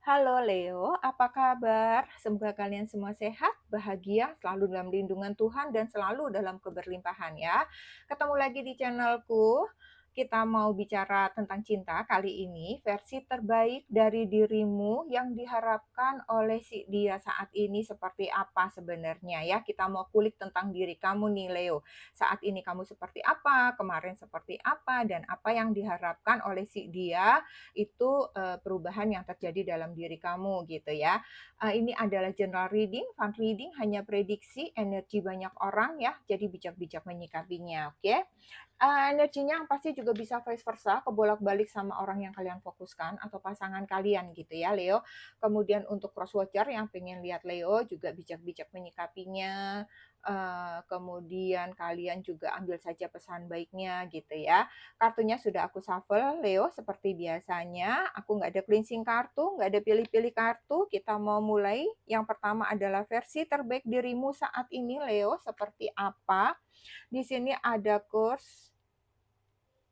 Halo Leo, apa kabar? Semoga kalian semua sehat, bahagia, selalu dalam lindungan Tuhan, dan selalu dalam keberlimpahan ya. Ketemu lagi di channelku. Kita mau bicara tentang cinta kali ini, versi terbaik dari dirimu yang diharapkan oleh si dia saat ini seperti apa sebenarnya ya. Kita mau kulik tentang diri kamu nih Leo. Saat ini kamu seperti apa, kemarin seperti apa, dan apa yang diharapkan oleh si dia itu perubahan yang terjadi dalam diri kamu gitu ya. Ini adalah general reading, fun reading, hanya prediksi energi banyak orang ya, jadi bijak-bijak menyikapinya, oke? Energinya pasti juga bisa vice versa, kebolak-balik sama orang yang kalian fokuskan atau pasangan kalian gitu ya, Leo. Kemudian untuk cross watcher yang pengen lihat Leo juga bijak-bijak menyikapinya. Kemudian kalian juga ambil saja pesan baiknya gitu ya. Kartunya sudah aku shuffle, Leo, seperti biasanya. Aku nggak ada cleansing kartu, nggak ada pilih-pilih kartu. Kita mau mulai. Yang pertama adalah versi terbaik dirimu saat ini, Leo, seperti apa? Di sini ada curse,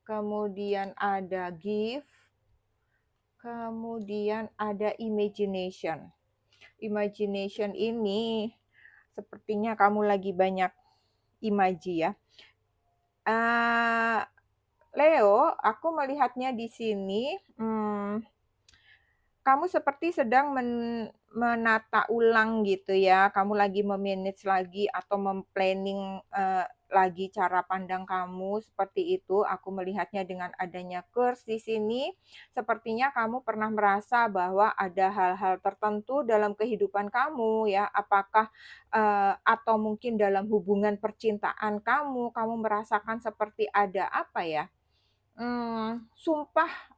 kemudian ada gift, kemudian ada imagination. Imagination ini sepertinya kamu lagi banyak imaji ya. Uh, Leo, aku melihatnya di sini, kamu seperti sedang menata ulang gitu ya, kamu lagi me-manage lagi atau mem-planning, lagi cara pandang kamu seperti itu, aku melihatnya dengan adanya curse di sini, sepertinya kamu pernah merasa bahwa ada hal-hal tertentu dalam kehidupan kamu ya, apakah, atau mungkin dalam hubungan percintaan kamu merasakan seperti ada apa ya, sumpah,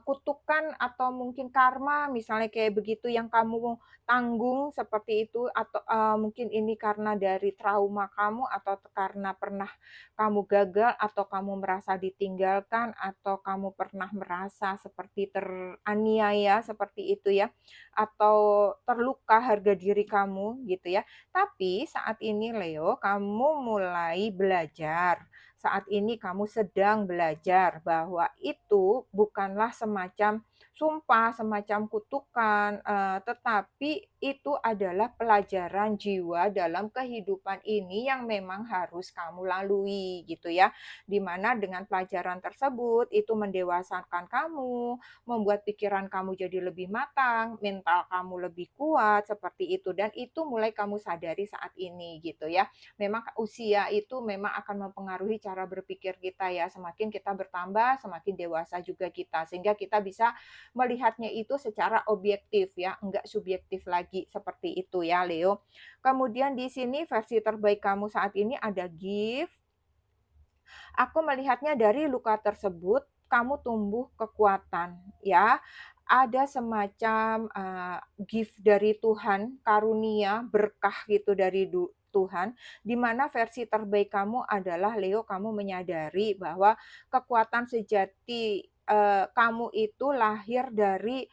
kutukan atau mungkin karma misalnya kayak begitu yang kamu tanggung seperti itu atau, mungkin ini karena dari trauma kamu atau karena pernah kamu gagal atau kamu merasa ditinggalkan atau kamu pernah merasa seperti teraniaya seperti itu ya, atau terluka harga diri kamu gitu ya. Tapi saat ini Leo, kamu mulai belajar saat ini kamu sedang belajar bahwa itu bukanlah semacam sumpah, semacam kutukan, tetapi itu adalah pelajaran jiwa dalam kehidupan ini yang memang harus kamu lalui gitu ya. Di mana dengan pelajaran tersebut itu mendewasakan kamu, membuat pikiran kamu jadi lebih matang, mental kamu lebih kuat seperti itu dan itu mulai kamu sadari saat ini gitu ya. Memang usia itu memang akan mempengaruhi cara berpikir kita ya. Semakin kita bertambah, semakin dewasa juga kita. Sehingga kita bisa melihatnya itu secara objektif ya, enggak subjektif lagi seperti itu ya, Leo. Kemudian di sini versi terbaik kamu saat ini ada gift. Aku melihatnya dari luka tersebut kamu tumbuh kekuatan ya. Ada semacam, gift dari Tuhan, karunia, berkah gitu dari Tuhan, di mana versi terbaik kamu adalah Leo, kamu menyadari bahwa kekuatan sejati, kamu itu lahir dari,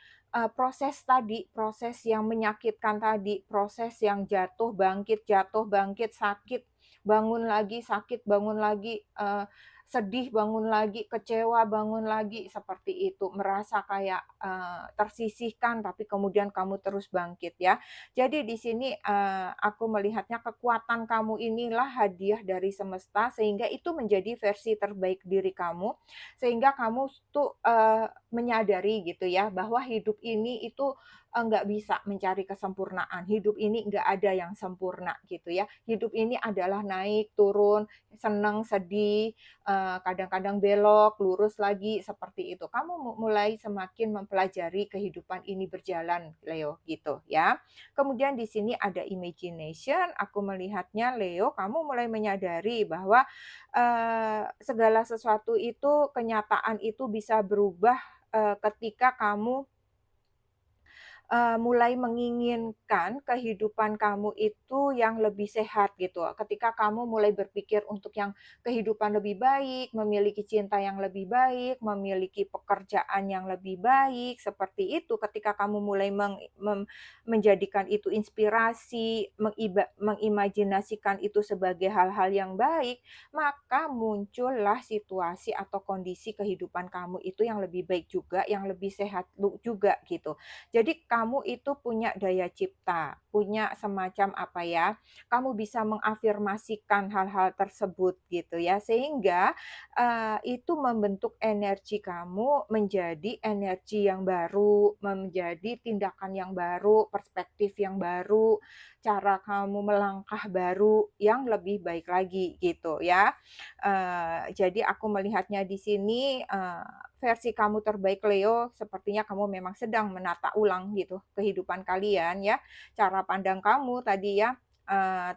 proses tadi, proses yang menyakitkan tadi, proses yang jatuh, bangkit, sakit, bangun lagi, sakit, bangun lagi, sedih bangun lagi, kecewa bangun lagi, seperti itu. Merasa kayak, tersisihkan tapi kemudian kamu terus bangkit ya. Jadi di sini, aku melihatnya kekuatan kamu inilah hadiah dari semesta sehingga itu menjadi versi terbaik diri kamu, sehingga kamu tuh, menyadari gitu ya bahwa hidup ini itu, nggak bisa mencari kesempurnaan, hidup ini nggak ada yang sempurna gitu ya. Hidup ini adalah naik, turun, senang, sedih, kadang-kadang belok, lurus lagi, seperti itu. Kamu mulai semakin mempelajari kehidupan ini berjalan, Leo, gitu ya. Kemudian di sini ada imagination, aku melihatnya Leo, kamu mulai menyadari bahwa, segala sesuatu itu, kenyataan itu bisa berubah, ketika kamu mulai menginginkan kehidupan kamu itu yang lebih sehat gitu. Ketika kamu mulai berpikir untuk yang kehidupan lebih baik, memiliki cinta yang lebih baik, memiliki pekerjaan yang lebih baik, seperti itu. Ketika kamu mulai menjadikan itu inspirasi, mengimajinasikan itu sebagai hal-hal yang baik, maka muncullah situasi atau kondisi kehidupan kamu itu yang lebih baik juga, yang lebih sehat juga gitu. Jadi kamu itu punya daya cipta, punya semacam apa ya, kamu bisa mengafirmasikan hal-hal tersebut gitu ya, sehingga, itu membentuk energi kamu menjadi energi yang baru, menjadi tindakan yang baru, perspektif yang baru, cara kamu melangkah baru yang lebih baik lagi gitu ya. Jadi aku melihatnya di sini, versi kamu terbaik Leo, sepertinya kamu memang sedang menata ulang gitu kehidupan kalian ya. Cara pandang kamu tadi ya,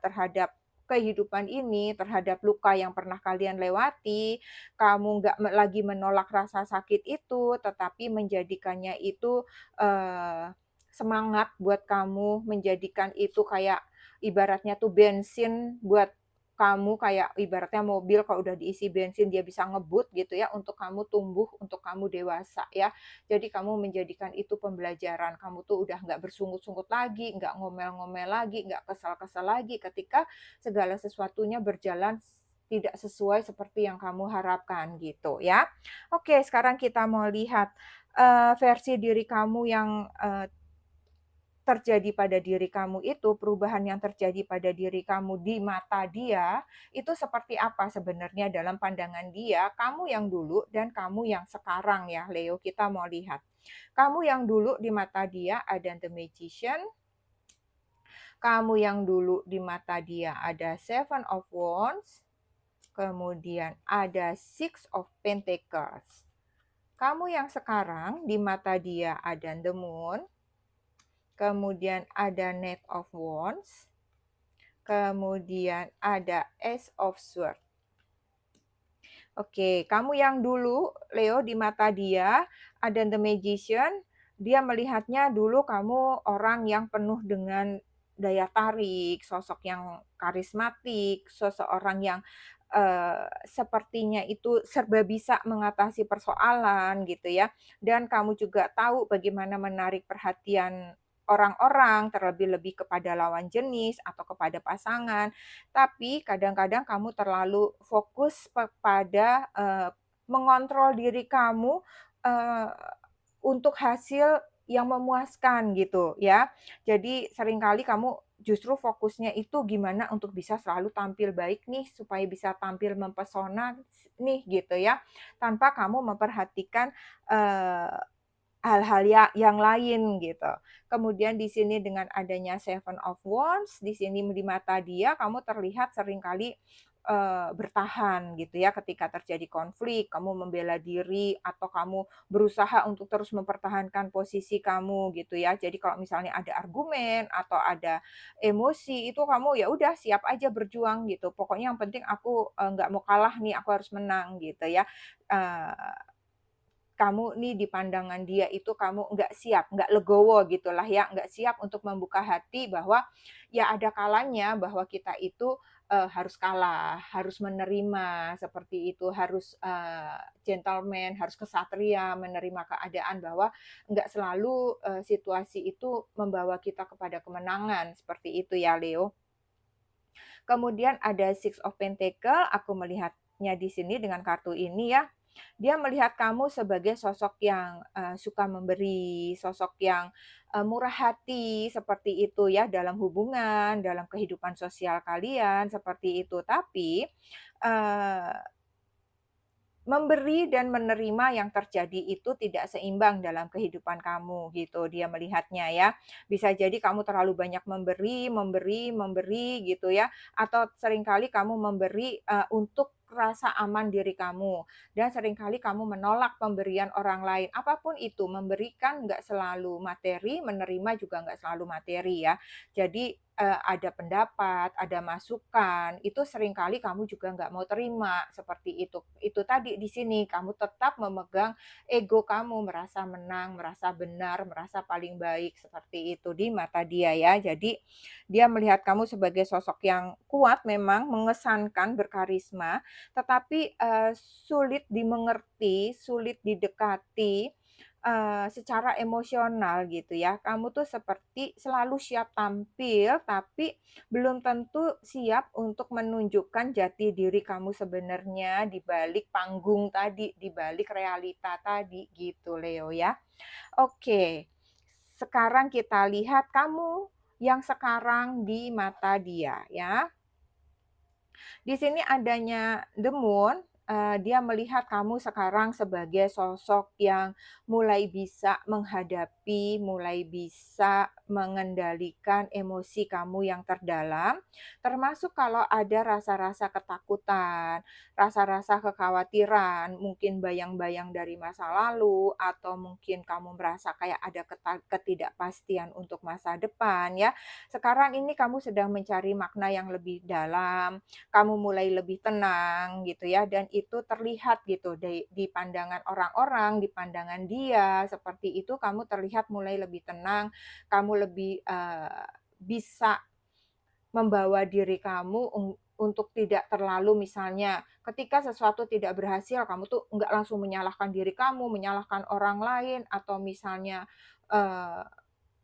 terhadap kehidupan ini, terhadap luka yang pernah kalian lewati, kamu nggak lagi menolak rasa sakit itu, tetapi menjadikannya itu, semangat buat kamu, menjadikan itu kayak ibaratnya tuh bensin buat kamu, kayak ibaratnya mobil kalau udah diisi bensin dia bisa ngebut gitu ya, untuk kamu tumbuh, untuk kamu dewasa ya. Jadi kamu menjadikan itu pembelajaran, kamu tuh udah nggak bersungut-sungut lagi, nggak ngomel-ngomel lagi, nggak kesal-kesal lagi ketika segala sesuatunya berjalan tidak sesuai seperti yang kamu harapkan gitu ya. Oke, sekarang kita mau lihat, versi diri kamu yang, terjadi pada diri kamu itu, perubahan yang terjadi pada diri kamu di mata dia, itu seperti apa sebenarnya dalam pandangan dia, kamu yang dulu dan kamu yang sekarang ya, Leo, kita mau lihat. Kamu yang dulu di mata dia ada The Magician, kamu yang dulu di mata dia ada Seven of Wands, kemudian ada Six of Pentacles. Kamu yang sekarang di mata dia ada The Moon, kemudian ada Knight of Wands, kemudian ada Ace of Swords. Oke, kamu yang dulu, Leo, di mata dia ada The Magician, dia melihatnya dulu kamu orang yang penuh dengan daya tarik, sosok yang karismatik, seseorang yang sepertinya itu serba bisa mengatasi persoalan gitu ya. Dan kamu juga tahu bagaimana menarik perhatian orang-orang, terlebih-lebih kepada lawan jenis atau kepada pasangan. Tapi kadang-kadang kamu terlalu fokus kepada, mengontrol diri kamu, eee, untuk hasil yang memuaskan gitu ya. Jadi seringkali kamu justru fokusnya itu gimana untuk bisa selalu tampil baik nih, supaya bisa tampil mempesona nih gitu ya, tanpa kamu memperhatikan, eee hal-hal yang lain gitu. Kemudian di sini dengan adanya Seven of Wands, di sini di mata dia kamu terlihat seringkali, bertahan gitu ya ketika terjadi konflik, kamu membela diri atau kamu berusaha untuk terus mempertahankan posisi kamu gitu ya. Jadi kalau misalnya ada argumen atau ada emosi itu kamu ya udah siap aja berjuang gitu. Pokoknya yang penting aku, nggak mau kalah nih, aku harus menang gitu ya. Eee Kamu nih di pandangan dia itu kamu nggak siap, nggak legowo gitulah ya, nggak siap untuk membuka hati bahwa ya ada kalanya bahwa kita itu, harus kalah, harus menerima seperti itu, harus, gentleman, harus kesatria menerima keadaan bahwa nggak selalu, situasi itu membawa kita kepada kemenangan, seperti itu ya, Leo. Kemudian ada Six of Pentacle, aku melihatnya di sini dengan kartu ini ya, dia melihat kamu sebagai sosok yang, suka memberi, sosok yang, murah hati, seperti itu ya, dalam hubungan, dalam kehidupan sosial kalian, seperti itu. Tapi, eee memberi dan menerima yang terjadi itu tidak seimbang dalam kehidupan kamu gitu, dia melihatnya ya. Bisa jadi kamu terlalu banyak memberi, memberi, memberi gitu ya, atau seringkali kamu memberi, untuk rasa aman diri kamu, dan seringkali kamu menolak pemberian orang lain. Apapun itu, memberikan nggak selalu materi, menerima juga nggak selalu materi ya. Jadi, ada pendapat, ada masukan, itu seringkali kamu juga nggak mau terima, seperti itu. Itu tadi di sini, kamu tetap memegang ego kamu, merasa menang, merasa benar, merasa paling baik, seperti itu di mata dia ya. Jadi, dia melihat kamu sebagai sosok yang kuat memang, mengesankan, berkarisma, tetapi, sulit dimengerti, sulit didekati, secara emosional gitu ya. Kamu tuh seperti selalu siap tampil, tapi belum tentu siap untuk menunjukkan jati diri kamu sebenarnya di balik panggung tadi, di balik realita tadi gitu, Leo ya. Oke, sekarang kita lihat kamu yang sekarang di mata dia ya. Di sini adanya the moon, dia melihat kamu sekarang sebagai sosok yang mulai bisa menghadapi, mulai bisa mengendalikan emosi kamu yang terdalam, termasuk kalau ada rasa-rasa ketakutan, rasa-rasa kekhawatiran, mungkin bayang-bayang dari masa lalu, atau mungkin kamu merasa kayak ada ketidakpastian untuk masa depan ya. Sekarang ini kamu sedang mencari makna yang lebih dalam, kamu mulai lebih tenang gitu ya, dan itu terlihat gitu di pandangan orang-orang, di pandangan dia, seperti itu kamu terlihat mulai lebih tenang, kamu lebih, bisa membawa diri kamu untuk tidak terlalu misalnya ketika sesuatu tidak berhasil kamu tuh nggak langsung menyalahkan diri kamu, menyalahkan orang lain, atau misalnya, eee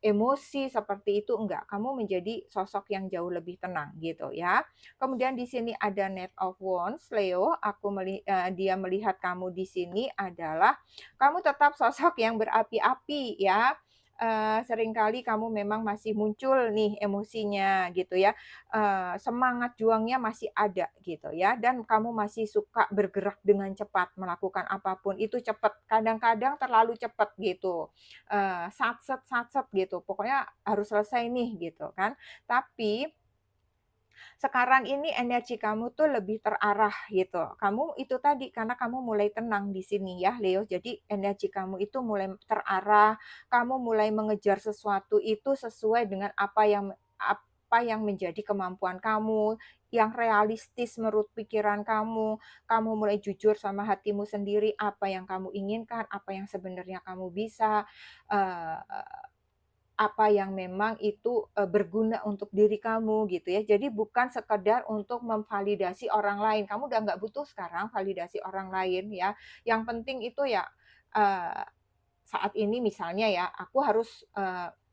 emosi seperti itu enggak, kamu menjadi sosok yang jauh lebih tenang gitu ya. Kemudian di sini ada Knight of Wands, Leo, dia melihat kamu di sini adalah kamu tetap sosok yang berapi-api ya, seringkali kamu memang masih muncul nih emosinya gitu ya, semangat juangnya masih ada gitu ya, dan kamu masih suka bergerak dengan cepat, melakukan apapun itu cepat, kadang-kadang terlalu cepat gitu. Satset gitu, pokoknya harus selesai nih gitu kan. Tapi sekarang ini energi kamu tuh lebih terarah gitu. Kamu itu tadi karena kamu mulai tenang di sini ya Leo, jadi energi kamu itu mulai terarah, kamu mulai mengejar sesuatu itu sesuai dengan apa yang menjadi kemampuan kamu, yang realistis menurut pikiran kamu mulai jujur sama hatimu sendiri, apa yang kamu inginkan, apa yang sebenarnya kamu bisa, eee apa yang memang itu, berguna untuk diri kamu gitu ya. Jadi bukan sekedar untuk memvalidasi orang lain, kamu udah nggak butuh sekarang validasi orang lain ya. Yang penting itu ya, eee saat ini misalnya ya, aku harus,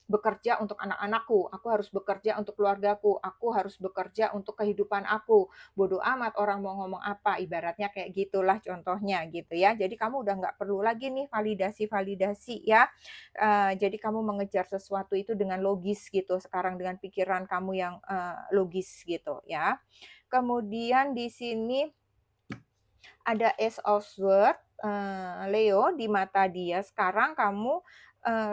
bekerja untuk anak-anakku, aku harus bekerja untuk keluargaku, aku harus bekerja untuk kehidupan aku, bodo amat orang mau ngomong apa, ibaratnya kayak gitulah contohnya gitu ya. Jadi kamu udah nggak perlu lagi nih validasi-validasi ya, jadi kamu mengejar sesuatu itu dengan logis gitu sekarang dengan pikiran kamu yang, logis gitu ya. Kemudian di sini ada Ace of Swords, Leo, di mata dia sekarang kamu,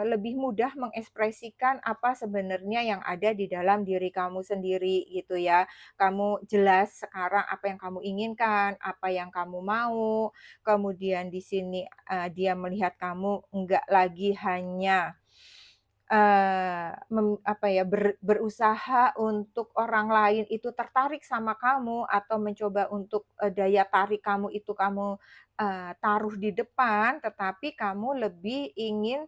lebih mudah mengekspresikan apa sebenarnya yang ada di dalam diri kamu sendiri gitu ya. Kamu jelas sekarang apa yang kamu inginkan, apa yang kamu mau, kemudian di sini, dia melihat kamu enggak lagi hanya apa ya, berusaha untuk orang lain itu tertarik sama kamu atau mencoba untuk, daya tarik kamu itu kamu, taruh di depan, tetapi kamu lebih ingin,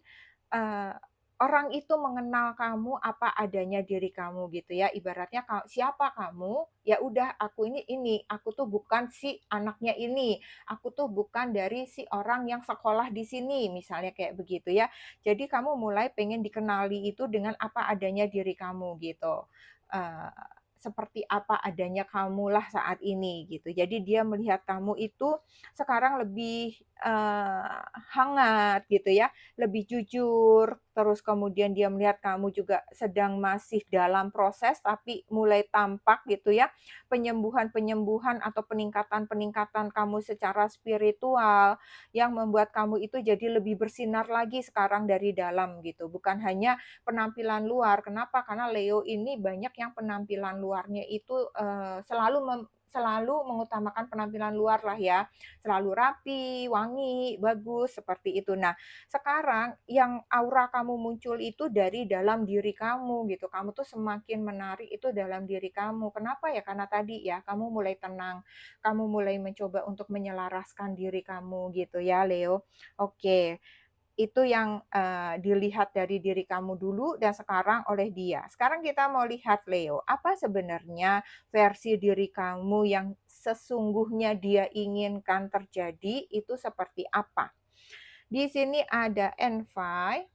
eee, orang itu mengenal kamu apa adanya diri kamu gitu ya. Ibaratnya siapa kamu, ya udah aku ini, aku tuh bukan si anaknya ini, aku tuh bukan dari si orang yang sekolah di sini, misalnya kayak begitu ya. Jadi kamu mulai pengen dikenali itu dengan apa adanya diri kamu gitu. Seperti apa adanya kamulah saat ini gitu. Jadi dia melihat kamu itu sekarang lebih, hangat gitu ya, lebih jujur, terus kemudian dia melihat kamu juga sedang masih dalam proses tapi mulai tampak gitu ya, penyembuhan-penyembuhan atau peningkatan-peningkatan kamu secara spiritual yang membuat kamu itu jadi lebih bersinar lagi sekarang dari dalam gitu, bukan hanya penampilan luar. Kenapa? Karena Leo ini banyak yang penampilan luarnya itu, selalu mengutamakan penampilan luar lah ya, selalu rapi, wangi, bagus, seperti itu. Nah, sekarang yang aura kamu muncul itu dari dalam diri kamu gitu, kamu tuh semakin menarik itu dalam diri kamu. Kenapa ya? Karena tadi ya, kamu mulai tenang, kamu mulai mencoba untuk menyelaraskan diri kamu gitu ya, Leo. Oke. Itu yang, dilihat dari diri kamu dulu dan sekarang oleh dia. Sekarang kita mau lihat Leo, apa sebenarnya versi diri kamu yang sesungguhnya dia inginkan terjadi itu seperti apa? Di sini ada envy,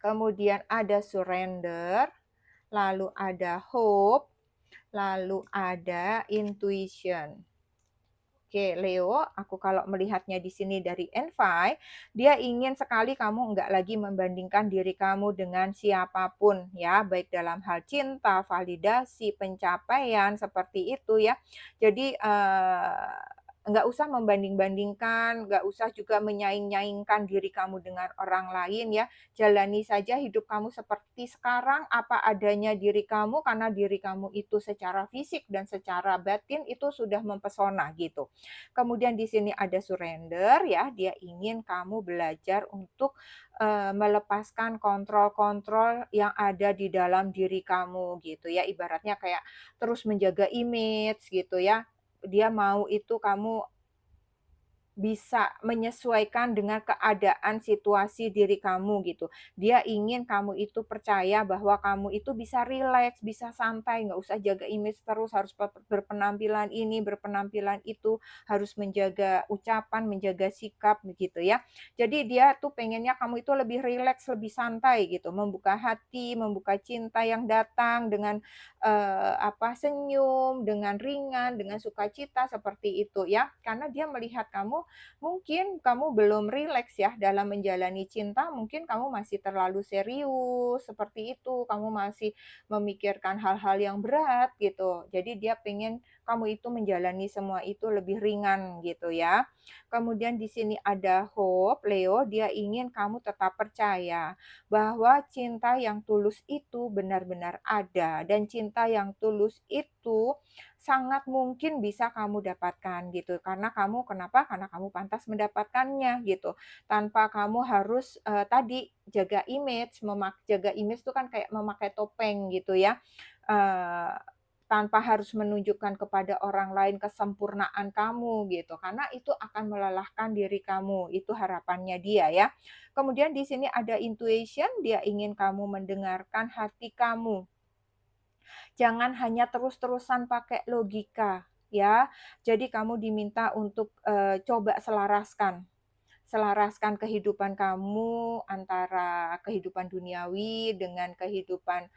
kemudian ada surrender, lalu ada hope, lalu ada intuition. Oke, Leo, aku kalau melihatnya di sini dari Envy, dia ingin sekali kamu nggak lagi membandingkan diri kamu dengan siapapun ya, baik dalam hal cinta, validasi, pencapaian, seperti itu ya. Jadi, nggak usah membanding-bandingkan, nggak usah juga menyaing-nyaingkan diri kamu dengan orang lain ya. Jalani saja hidup kamu seperti sekarang, apa adanya diri kamu, karena diri kamu itu secara fisik dan secara batin itu sudah mempesona gitu. Kemudian di sini ada surrender ya, dia ingin kamu belajar untuk, melepaskan kontrol-kontrol yang ada di dalam diri kamu gitu ya, ibaratnya kayak terus menjaga image gitu ya. Dia mau itu kamu bisa menyesuaikan dengan keadaan situasi diri kamu gitu. Dia ingin kamu itu percaya bahwa kamu itu bisa rileks, bisa santai, nggak usah jaga image terus, harus berpenampilan ini, berpenampilan itu, harus menjaga ucapan, menjaga sikap begitu ya. Jadi dia tuh pengennya kamu itu lebih rileks, lebih santai gitu, membuka hati, membuka cinta yang datang dengan senyum, dengan ringan, dengan sukacita seperti itu ya. Karena dia melihat kamu mungkin kamu belum rileks ya dalam menjalani cinta, mungkin kamu masih terlalu serius seperti itu, kamu masih memikirkan hal-hal yang berat gitu. Jadi dia pengen kamu itu menjalani semua itu lebih ringan gitu ya. Kemudian di sini ada hope, Leo, dia ingin kamu tetap percaya bahwa cinta yang tulus itu benar-benar ada dan cinta yang tulus itu sangat mungkin bisa kamu dapatkan gitu. Karena kamu kenapa? Karena kamu pantas mendapatkannya gitu. Tanpa kamu harus, tadi jaga image, jaga image itu kan kayak memakai topeng gitu ya. Eee, Tanpa harus menunjukkan kepada orang lain kesempurnaan kamu gitu, karena itu akan melelahkan diri kamu, itu harapannya dia ya. Kemudian di sini ada intuition, dia ingin kamu mendengarkan hati kamu. Jangan hanya terus-terusan pakai logika, ya. Jadi kamu diminta untuk, coba selaraskan kehidupan kamu antara kehidupan duniawi dengan kehidupan,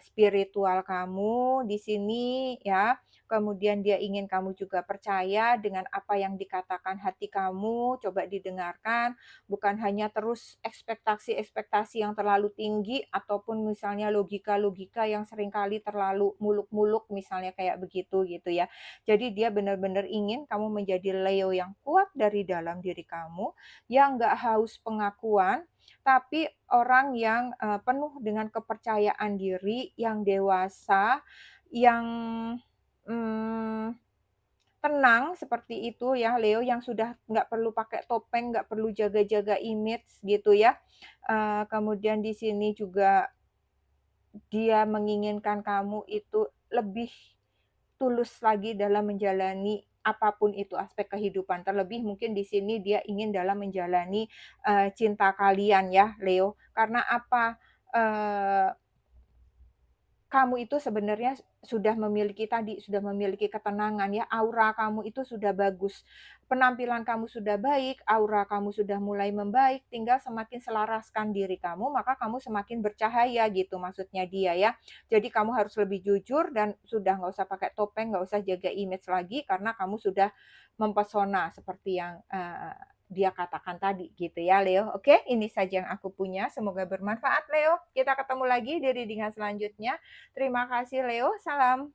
spiritual kamu di sini ya. Kemudian dia ingin kamu juga percaya dengan apa yang dikatakan hati kamu, coba didengarkan, bukan hanya terus ekspektasi-ekspektasi yang terlalu tinggi ataupun misalnya logika-logika yang seringkali terlalu muluk-muluk misalnya kayak begitu gitu ya. Jadi dia benar-benar ingin kamu menjadi Leo yang kuat dari dalam diri kamu, yang nggak haus pengakuan, tapi orang yang, penuh dengan kepercayaan diri, yang dewasa, yang, mmm, tenang seperti itu ya, Leo, yang sudah nggak perlu pakai topeng, nggak perlu jaga-jaga image gitu ya. Kemudian di sini juga dia menginginkan kamu itu lebih tulus lagi dalam menjalani apapun itu aspek kehidupan, terlebih mungkin di sini dia ingin dalam menjalani, cinta kalian ya, Leo. Karena apa? Eee Kamu itu sebenarnya sudah memiliki tadi, sudah memiliki ketenangan ya, aura kamu itu sudah bagus, penampilan kamu sudah baik, aura kamu sudah mulai membaik, tinggal semakin selaraskan diri kamu, maka kamu semakin bercahaya gitu maksudnya dia ya. Jadi kamu harus lebih jujur dan sudah nggak usah pakai topeng, nggak usah jaga image lagi karena kamu sudah mempesona seperti yang, dia katakan tadi gitu ya, Leo. Oke, ini saja yang aku punya, semoga bermanfaat, Leo. Kita ketemu lagi di reading selanjutnya. Terima kasih Leo, salam.